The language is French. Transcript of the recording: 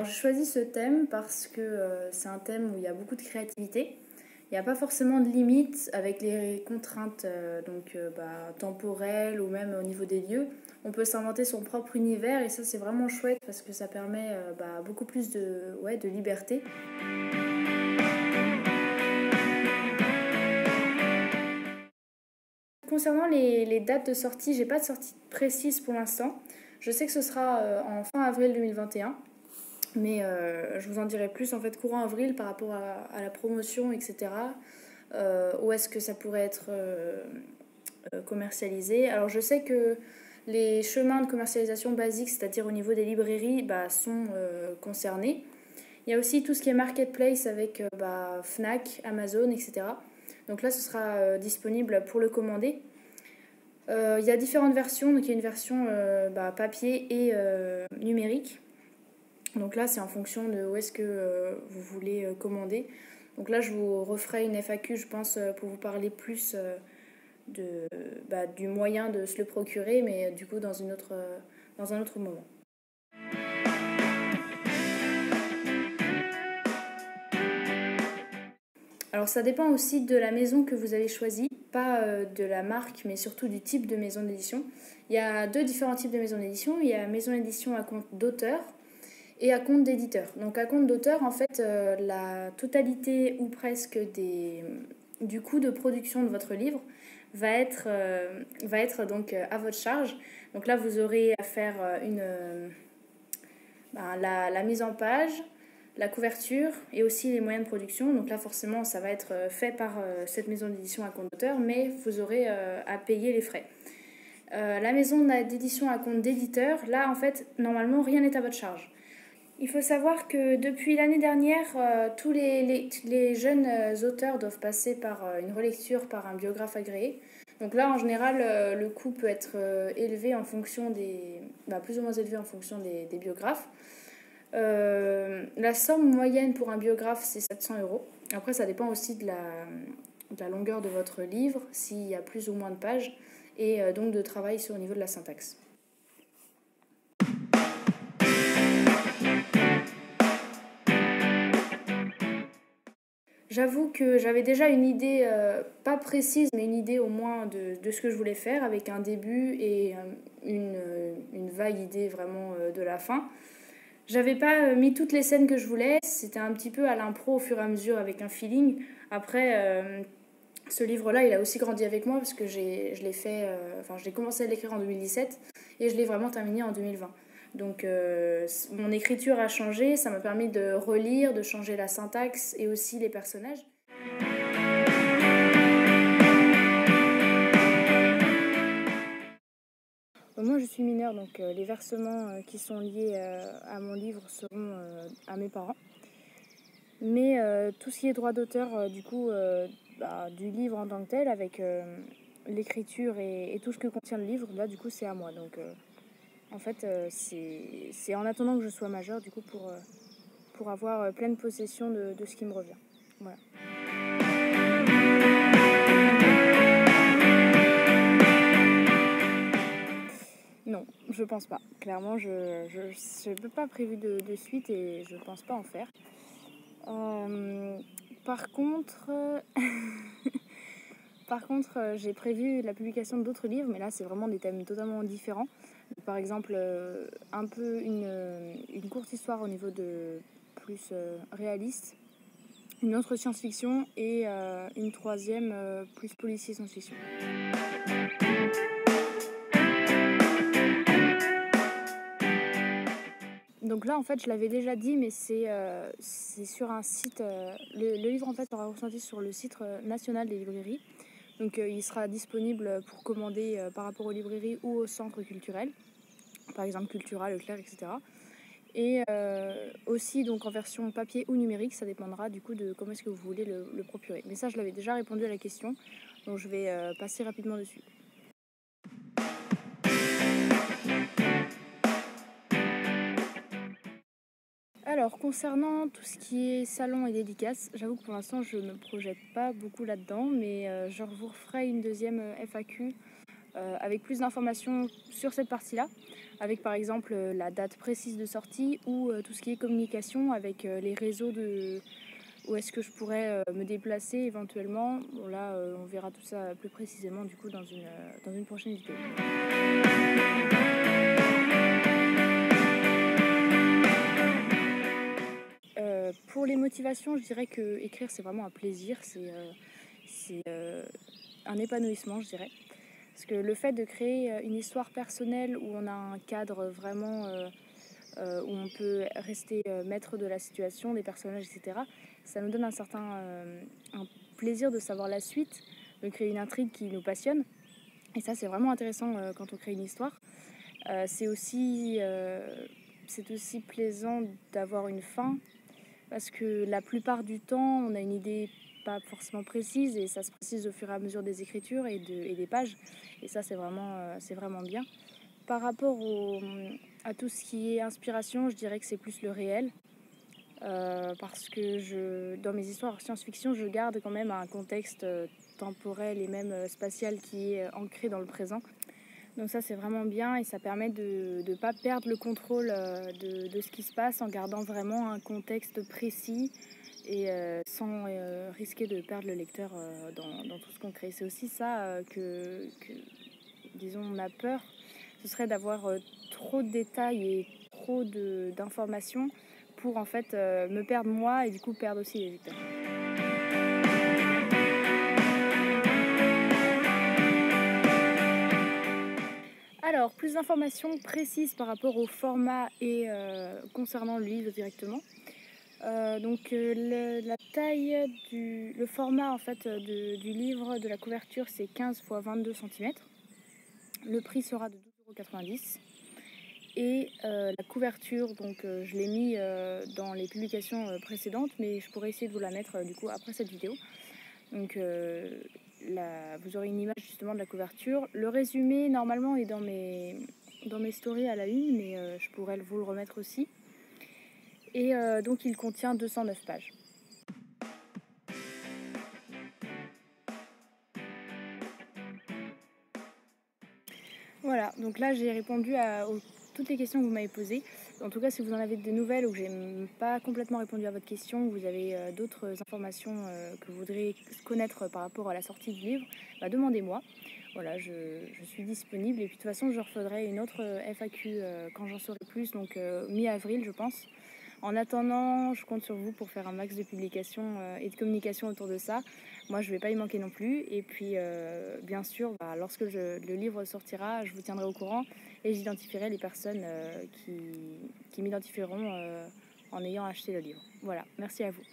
j'ai choisi ce thème parce que c'est un thème où il y a beaucoup de créativité. Il n'y a pas forcément de limites avec les contraintes temporelles ou même au niveau des lieux. On peut s'inventer son propre univers et ça c'est vraiment chouette parce que ça permet beaucoup plus de liberté. Concernant les dates de sortie, j'ai pas de sortie précise pour l'instant. Je sais que ce sera en fin avril 2021. Mais je vous en dirai plus en fait courant avril par rapport à la promotion, etc. Où est-ce que ça pourrait être commercialisé. Alors je sais que les chemins de commercialisation basiques, c'est-à-dire au niveau des librairies, sont concernés. Il y a aussi tout ce qui est marketplace avec Fnac, Amazon, etc. Donc là, ce sera disponible pour le commander. Il y a différentes versions, donc il y a une version papier et numérique. Donc là, c'est en fonction de où est-ce que vous voulez commander. Donc là, je vous referai une FAQ, je pense, pour vous parler plus du moyen de se le procurer, mais du coup dans un autre moment. Alors ça dépend aussi de la maison que vous avez choisie, pas de la marque, mais surtout du type de maison d'édition. Il y a deux différents types de maisons d'édition. Il y a maison d'édition à compte d'auteur et à compte d'éditeur. Donc à compte d'auteur, en fait, la totalité ou presque du coût de production de votre livre va être donc à votre charge. Donc là, vous aurez à faire la mise en page, la couverture et aussi les moyens de production. Donc là, forcément, ça va être fait par cette maison d'édition à compte d'auteur, mais vous aurez à payer les frais. La maison d'édition à compte d'éditeur, là, en fait, normalement, rien n'est à votre charge. Il faut savoir que depuis l'année dernière, tous les jeunes auteurs doivent passer par une relecture par un biographe agréé. Donc là, en général, le coût peut être élevé en fonction plus ou moins élevé en fonction des biographes. La somme moyenne pour un biographe, c'est 700 euros. Après, ça dépend aussi de la longueur de votre livre, s'il y a plus ou moins de pages, et donc de travail au niveau de la syntaxe. J'avoue que j'avais déjà une idée, pas précise, mais une idée au moins de ce que je voulais faire, avec un début et une vague idée vraiment de la fin. J'avais pas mis toutes les scènes que je voulais, c'était un petit peu à l'impro au fur et à mesure avec un feeling. Après, ce livre-là, il a aussi grandi avec moi parce que j'ai commencé à l'écrire en 2017 et je l'ai vraiment terminé en 2020. Donc mon écriture a changé, ça m'a permis de relire, de changer la syntaxe et aussi les personnages. Moi je suis mineure, donc les versements qui sont liés à mon livre seront à mes parents. Mais tout ce qui est droit d'auteur du livre en tant que tel, avec l'écriture et tout ce que contient le livre, là du coup c'est à moi. Donc en fait, c'est en attendant que je sois majeure, du coup, pour avoir pleine possession de ce qui me revient. Voilà. Non, je pense pas. Clairement, je n'ai pas prévu de suite et je pense pas en faire. Par contre, j'ai prévu la publication d'autres livres, mais là, c'est vraiment des thèmes totalement différents. Par exemple, un peu une courte histoire au niveau de plus réaliste, une autre science-fiction et une troisième plus policier science-fiction. Donc là, en fait, je l'avais déjà dit, mais c'est sur un site... le livre, en fait, sera ressenti sur le site national des librairies. Donc il sera disponible pour commander par rapport aux librairies ou aux centres culturels. Par exemple Cultura, Leclerc, etc. Et aussi donc en version papier ou numérique, ça dépendra du coup de comment est-ce que vous voulez le procurer. Mais ça, je l'avais déjà répondu à la question, donc je vais passer rapidement dessus. Alors, concernant tout ce qui est salon et dédicace, j'avoue que pour l'instant, je ne me projette pas beaucoup là-dedans, mais je vous referai une deuxième FAQ avec plus d'informations sur cette partie-là, avec par exemple la date précise de sortie ou tout ce qui est communication avec les réseaux où est-ce que je pourrais me déplacer éventuellement. Bon là, on verra tout ça plus précisément du coup dans une prochaine vidéo. Pour les motivations, je dirais que écrire c'est vraiment un plaisir, c'est un épanouissement, je dirais. Parce que le fait de créer une histoire personnelle où on a un cadre vraiment où on peut rester maître de la situation, des personnages, etc., ça nous donne un plaisir de savoir la suite, de créer une intrigue qui nous passionne. Et ça, c'est vraiment intéressant quand on crée une histoire. C'est aussi plaisant d'avoir une fin, parce que la plupart du temps, on a une idée pas forcément précise et ça se précise au fur et à mesure des écritures et des pages. Et ça, c'est vraiment bien. Par rapport à tout ce qui est inspiration, je dirais que c'est plus le réel. Parce que dans mes histoires science-fiction, je garde quand même un contexte temporel et même spatial qui est ancré dans le présent. Donc ça, c'est vraiment bien et ça permet de ne pas perdre le contrôle de ce qui se passe en gardant vraiment un contexte précis et sans risquer de perdre le lecteur dans tout ce qu'on crée. C'est aussi ça disons, on a peur. Ce serait d'avoir trop de détails et trop d'informations pour en fait me perdre moi et du coup perdre aussi les lecteurs. Alors, plus d'informations précises par rapport au format et concernant le livre directement. La taille le format en fait du livre, de la couverture, c'est 15 x 22 cm. Le prix sera de 12,90 €. Et la couverture, je l'ai mis dans les publications précédentes, mais je pourrais essayer de vous la mettre du coup après cette vidéo. Donc vous aurez une image justement de la couverture. Le résumé normalement est dans mes stories à la une, mais je pourrais vous le remettre aussi. Et donc il contient 209 pages. Voilà, donc là j'ai répondu à toutes les questions que vous m'avez posées. En tout cas, si vous en avez des nouvelles ou que j'ai pas complètement répondu à votre question, ou vous avez d'autres informations que vous voudriez connaître par rapport à la sortie du livre, demandez-moi. Voilà, je suis disponible et puis de toute façon je referai une autre FAQ quand j'en saurai plus, donc mi-avril je pense. En attendant, je compte sur vous pour faire un max de publications et de communication autour de ça. Moi, je ne vais pas y manquer non plus. Et puis, bien sûr, lorsque le livre sortira, je vous tiendrai au courant et j'identifierai les personnes qui m'identifieront en ayant acheté le livre. Voilà, merci à vous.